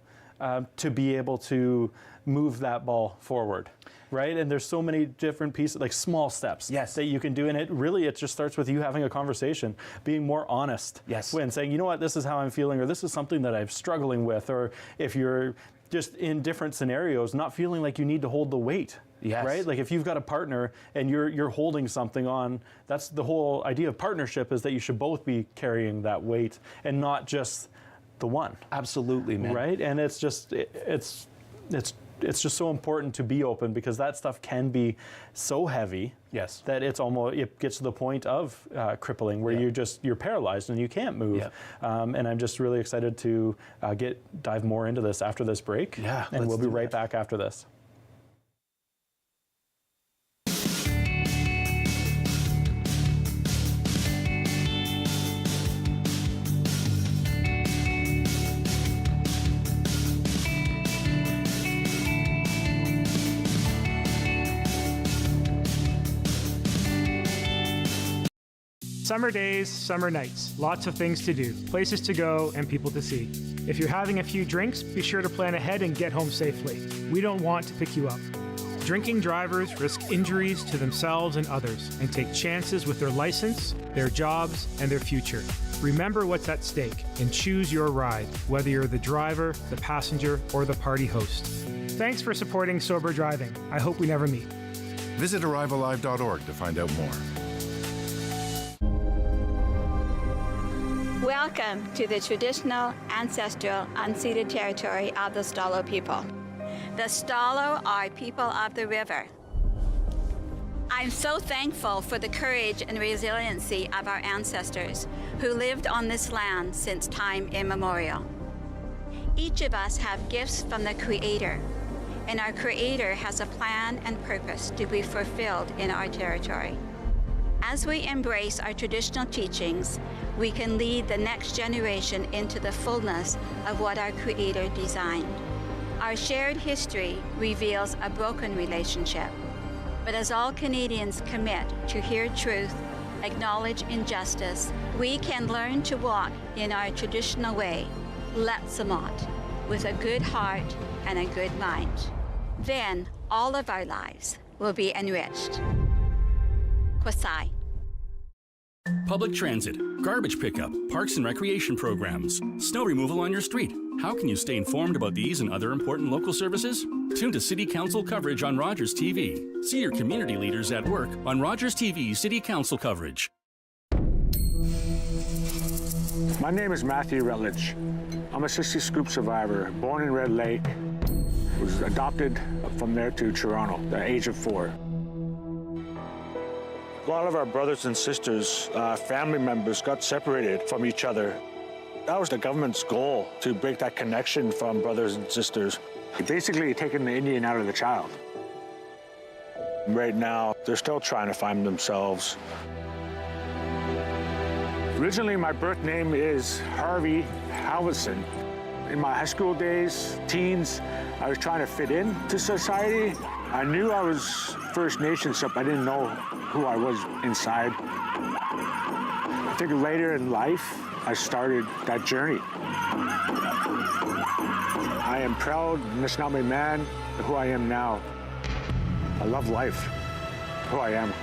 to be able to move that ball forward, right? And there's so many different pieces, like small steps that you can do. And it just starts with you having a conversation, being more honest. When saying, you know what, this is how I'm feeling, or this is something that I'm struggling with, or if you're just in different scenarios, not feeling like you need to hold the weight. Right? Like if you've got a partner and you're holding something on, that's the whole idea of partnership, is that you should both be carrying that weight and not just the one. Absolutely, man. Right? And it's just, it's it's just so important to be open, because that stuff can be so heavy that it gets to the point of crippling, where you're paralyzed and you can't move. And I'm just really excited to dive more into this after this break. And we'll be right back after this. Summer days, summer nights, lots of things to do, places to go, and people to see. If you're having a few drinks, be sure to plan ahead and get home safely. We don't want to pick you up. Drinking drivers risk injuries to themselves and others and take chances with their license, their jobs, and their future. Remember what's at stake and choose your ride, whether you're the driver, the passenger, or the party host. Thanks for supporting sober driving. I hope we never meet. Visit arrivealive.org to find out more. Welcome to the traditional, ancestral, unceded territory of the Stalo people. The Stalo are people of the river. I'm so thankful for the courage and resiliency of our ancestors who lived on this land since time immemorial. Each of us have gifts from the Creator, and our Creator has a plan and purpose to be fulfilled in our territory. As we embrace our traditional teachings, we can lead the next generation into the fullness of what our Creator designed. Our shared history reveals a broken relationship, but as all Canadians commit to hear truth, acknowledge injustice, we can learn to walk in our traditional way, Letsamot, with a good heart and a good mind. Then all of our lives will be enriched. Kwasai. Public transit, garbage pickup, parks and recreation programs, snow removal on your street. How can you stay informed about these and other important local services? Tune to City Council coverage on Rogers TV. See your community leaders at work on Rogers TV City Council coverage. My name is Matthew Rutledge. I'm a 60 scoop survivor, born in Red Lake. Was adopted from there to Toronto at the age of 4. A lot of our brothers and sisters, family members got separated from each other. That was the government's goal, to break that connection from brothers and sisters. Basically taking the Indian out of the child. Right now, they're still trying to find themselves. Originally, my birth name is Harvey Halverson. In my high school days, teens, I was trying to fit into society. I knew I was First Nations, but I didn't know who I was inside. I think later in life, I started that journey. I am proud, Nishnawbe man, who I am now. I love life, who I am.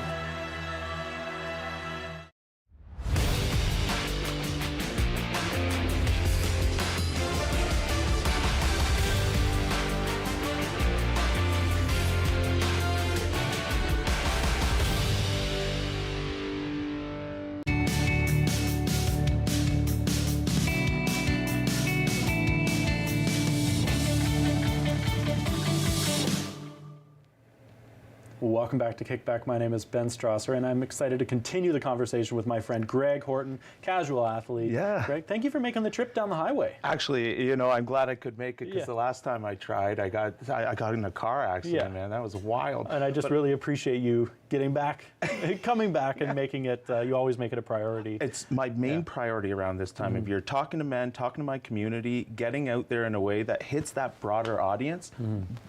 Welcome back to Kickback. My name is Ben Strasser, and I'm excited to continue the conversation with my friend Greg Horton, casual athlete. Yeah. Greg, thank you for making the trip down the highway. Actually, you know, I'm glad I could make it, because the last time I tried, I got in a car accident, man. That was wild. And I just really appreciate you getting back, coming back and making it, you always make it a priority. It's my main priority around this time. If you're talking to men, talking to my community, getting out there in a way that hits that broader audience,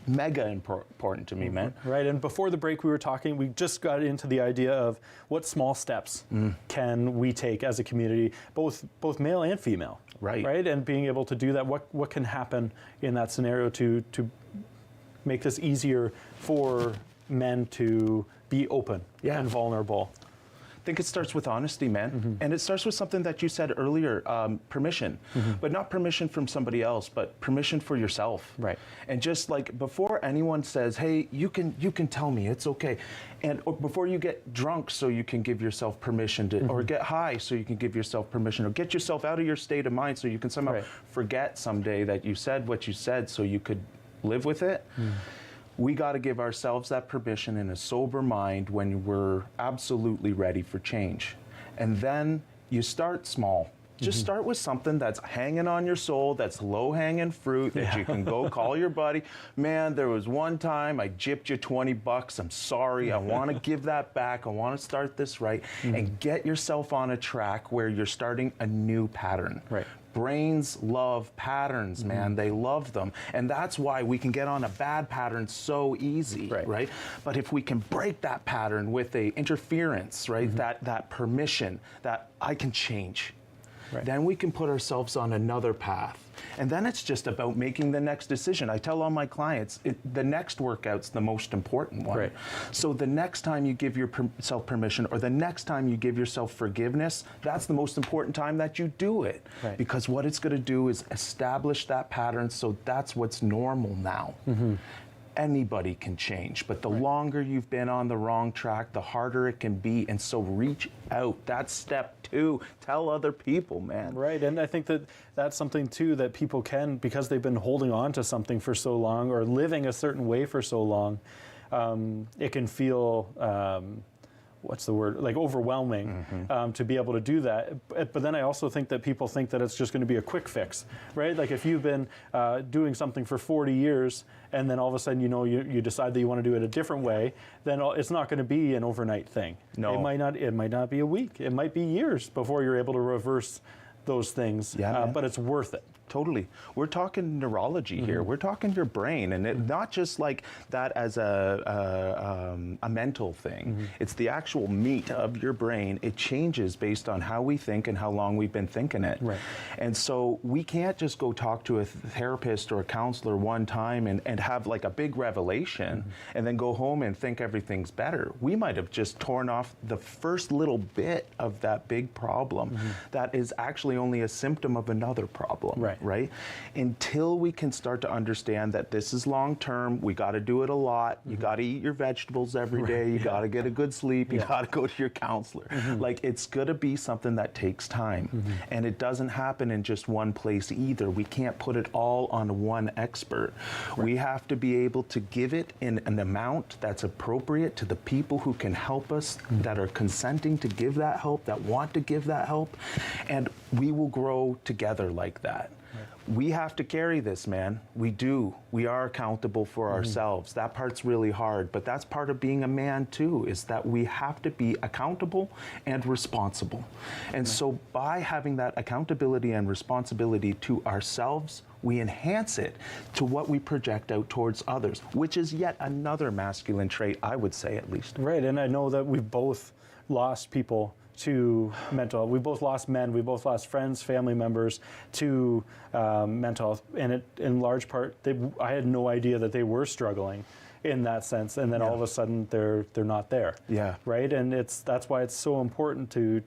mega important to me, man. Right, and before the break we were talking, we just got into the idea of what small steps can we take as a community, both male and female. Right, and being able to do that, what can happen in that scenario to make this easier for men to be open and vulnerable. I think it starts with honesty, man. And it starts with something that you said earlier, permission. But not permission from somebody else, but permission for yourself. Right. And just like before anyone says, hey, you can tell me, it's okay. And or before you get drunk so you can give yourself permission to, or get high so you can give yourself permission, or get yourself out of your state of mind so you can somehow forget someday that you said what you said so you could live with it. We got to give ourselves that permission in a sober mind when we're absolutely ready for change. And then you start small. Just start with something that's hanging on your soul, that's low-hanging fruit, that you can go call your buddy. Man, there was one time I gypped you $20. I'm sorry. I want to give that back. I want to start this right. And get yourself on a track where you're starting a new pattern. Right. Brains love patterns, man. They love them. And that's why we can get on a bad pattern so easy, right? But if we can break that pattern with a interference, right? That permission that I can change. Then we can put ourselves on another path. And then it's just about making the next decision. I tell all my clients, the next workout's the most important one. So the next time you give yourself permission, or the next time you give yourself forgiveness, that's the most important time that you do it. Because what it's going to do is establish that pattern, so that's what's normal now. Anybody can change, but the longer you've been on the wrong track, the harder it can be. And so reach out. That's step 2. Tell other people, man. Right, and I think that that's something too that people can, because they've been holding on to something for so long or living a certain way for so long, it can feel what's the word, like overwhelming to be able to do that. But then I also think that people think that it's just going to be a quick fix, right? Like if you've been doing something for 40 years and then all of a sudden, you decide that you want to do it a different way, then it's not going to be an overnight thing. No. It might not be a week. It might be years before you're able to reverse those things, but it's worth it. Totally. We're talking neurology here. We're talking your brain, and not just like that as a mental thing. It's the actual meat of your brain. It changes based on how we think and how long we've been thinking it. And so we can't just go talk to a therapist or a counselor one time and have like a big revelation and then go home and think everything's better. We might have just torn off the first little bit of that big problem that is actually only a symptom of another problem. Right? Until we can start to understand that this is long term, we got to do it a lot. You got to eat your vegetables every day. You got to get a good sleep. You got to go to your counselor. Like, it's going to be something that takes time. And it doesn't happen in just one place either. We can't put it all on one expert. We have to be able to give it in an amount that's appropriate to the people who can help us, that are consenting to give that help, that want to give that help. And we will grow together like that. We have to carry this, man. We do. We are accountable for ourselves. That part's really hard, but that's part of being a man too, is that we have to be accountable and responsible. And so by having that accountability and responsibility to ourselves, we enhance it to what we project out towards others, which is yet another masculine trait, I would say, at least. Right, and I know that we've both lost people to mental health. We both lost men, we both lost friends, family members to mental health, and it, in large part, I had no idea that they were struggling in that sense, and then all of a sudden they're not there. Right, and that's why it's so important to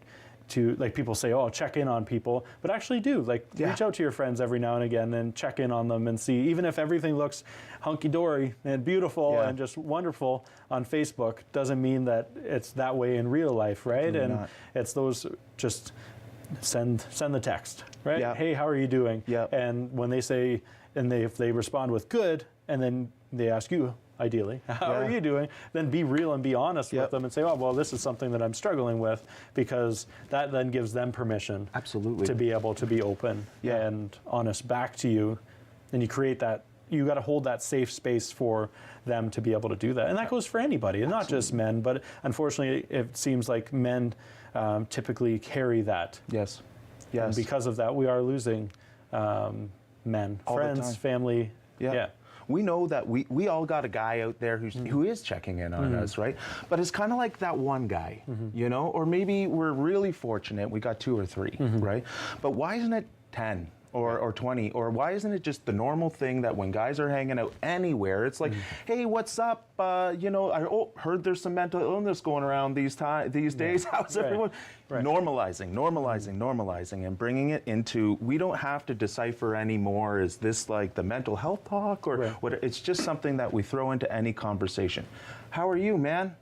like, people say, oh, check in on people, but actually do, like, reach out to your friends every now and again and check in on them and see, even if everything looks hunky-dory and beautiful and just wonderful on Facebook, doesn't mean that it's that way in real life, right? And it's those, just send the text, right? Hey, how are you doing? And when they say, if they respond with good, and then they ask you, ideally, how are you doing? Then be real and be honest with them and say, oh, well, this is something that I'm struggling with, because that then gives them permission to be able to be open and honest back to you. And you create that, you got to hold that safe space for them to be able to do that. And that goes for anybody, and not just men, but unfortunately it seems like men typically carry that. And because of that, we are losing men, all friends, family. We know that we all got a guy out there who is checking in on us, right? But it's kind of like that one guy, or maybe we're really fortunate, we got 2 or 3, right? But why isn't it 10? Or 20, or why isn't it just the normal thing that when guys are hanging out anywhere, it's like, hey, what's up? I heard there's some mental illness going around these days. How's everyone? Normalizing, and bringing it into, we don't have to decipher anymore, is this like the mental health talk or what? It's just something that we throw into any conversation. How are you, man?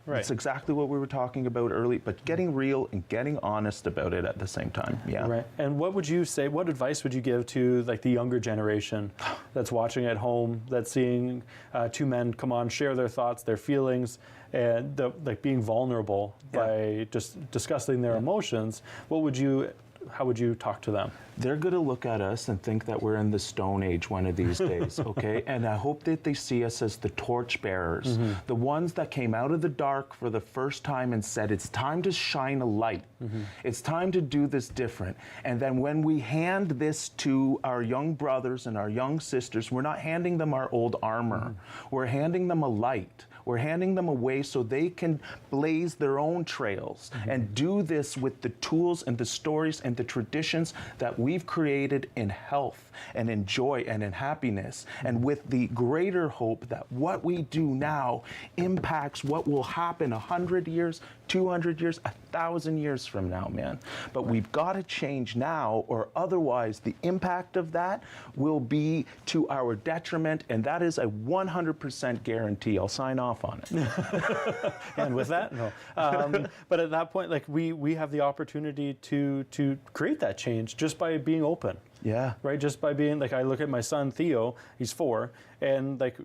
Right. It's exactly what we were talking about earlier, but getting real and getting honest about it at the same time. Yeah. Right. And what would you say, what advice would you give to like the younger generation that's watching at home, that's seeing two men come on, share their thoughts, their feelings, and like being vulnerable by just discussing their emotions? How would you talk to them? They're going to look at us and think that we're in the Stone Age one of these days, okay? And I hope that they see us as the torchbearers, the ones that came out of the dark for the first time and said, it's time to shine a light. It's time to do this different. And then when we hand this to our young brothers and our young sisters, we're not handing them our old armor. We're handing them a light. We're handing them a way so they can blaze their own trails and do this with the tools and the stories and the traditions that we've created in health and in joy and in happiness, and with the greater hope that what we do now impacts what will happen 100 years, 200 years, 1,000 years from now, man. But we've got to change now, or otherwise the impact of that will be to our detriment, and that is a 100% guarantee. I'll sign off on it. And with that, no. But at that point, like we have the opportunity to create that change just by being open. Yeah. Right. Just by being like, I look at my son Theo. He's 4, and like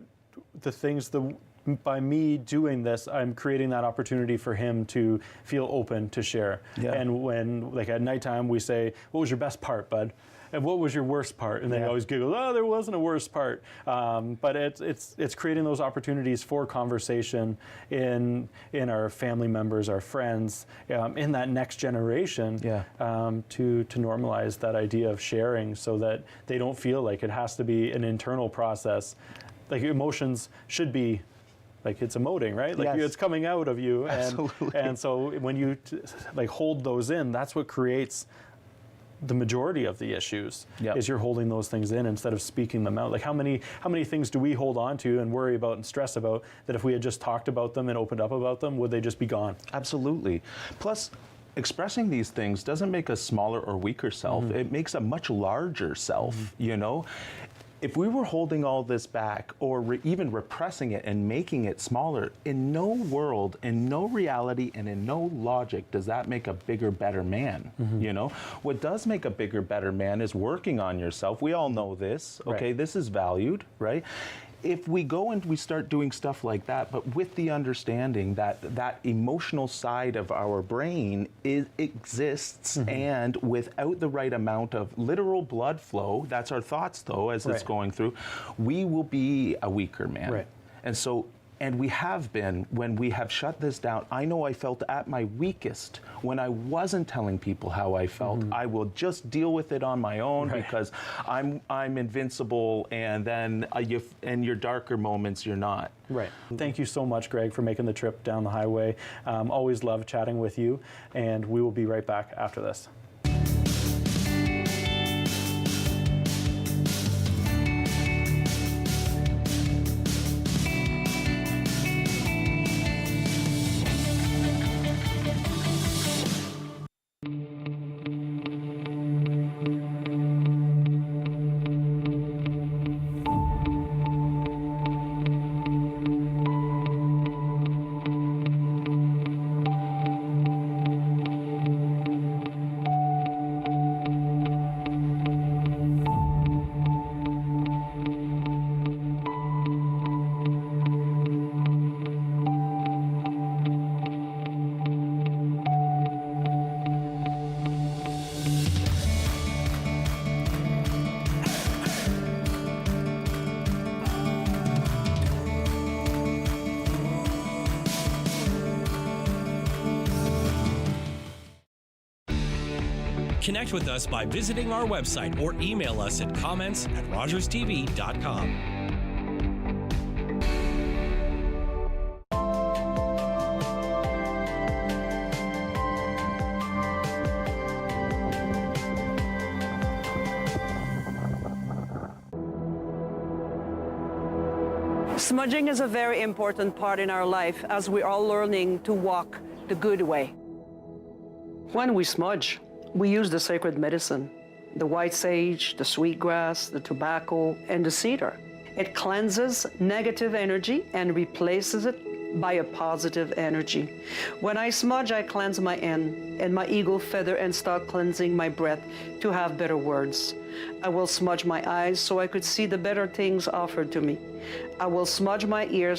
by me doing this, I'm creating that opportunity for him to feel open to share. Yeah. And when like at nighttime we say, "What was your best part, bud?" And what was your worst part? And they always giggle, "Oh, there wasn't a worst part." But it's creating those opportunities for conversation in our family members, our friends, in that next generation, to normalize that idea of sharing, so that they don't feel like it has to be an internal process. Like emotions should be like it's emoting, right? Like it's coming out of you, and so when you like hold those in, that's what creates the majority of the issues. Is you're holding those things in instead of speaking them out. Like how many things do we hold on to and worry about and stress about that if we had just talked about them and opened up about them, would they just be gone? Absolutely. Plus, expressing these things doesn't make a smaller or weaker self. It makes a much larger self, you know? If we were holding all this back or even repressing it and making it smaller, in no world, in no reality, and in no logic does that make a bigger, better man, you know? What does make a bigger, better man is working on yourself. We all know this, okay? Right. This is valued, right? If we go and we start doing stuff like that, but with the understanding that that emotional side of our brain exists, and without the right amount of literal blood flow, that's our thoughts though, as it's going through, we will be a weaker man. Right. And we have been, when we have shut this down. I know I felt at my weakest when I wasn't telling people how I felt. I will just deal with it on my own because I'm invincible, and then in your darker moments, you're not. Right. Thank you so much, Greg, for making the trip down the highway. Always love chatting with you, and we will be right back after this. Connect with us by visiting our website or email us at comments@rogerstv.com. Smudging is a very important part in our life as we're all learning to walk the good way. When we smudge, we use the sacred medicine, the white sage, the sweetgrass, the tobacco, and the cedar. It cleanses negative energy and replaces it by a positive energy. When I smudge, I cleanse my N and my eagle feather and start cleansing my breath to have better words. I will smudge my eyes so I could see the better things offered to me. I will smudge my ears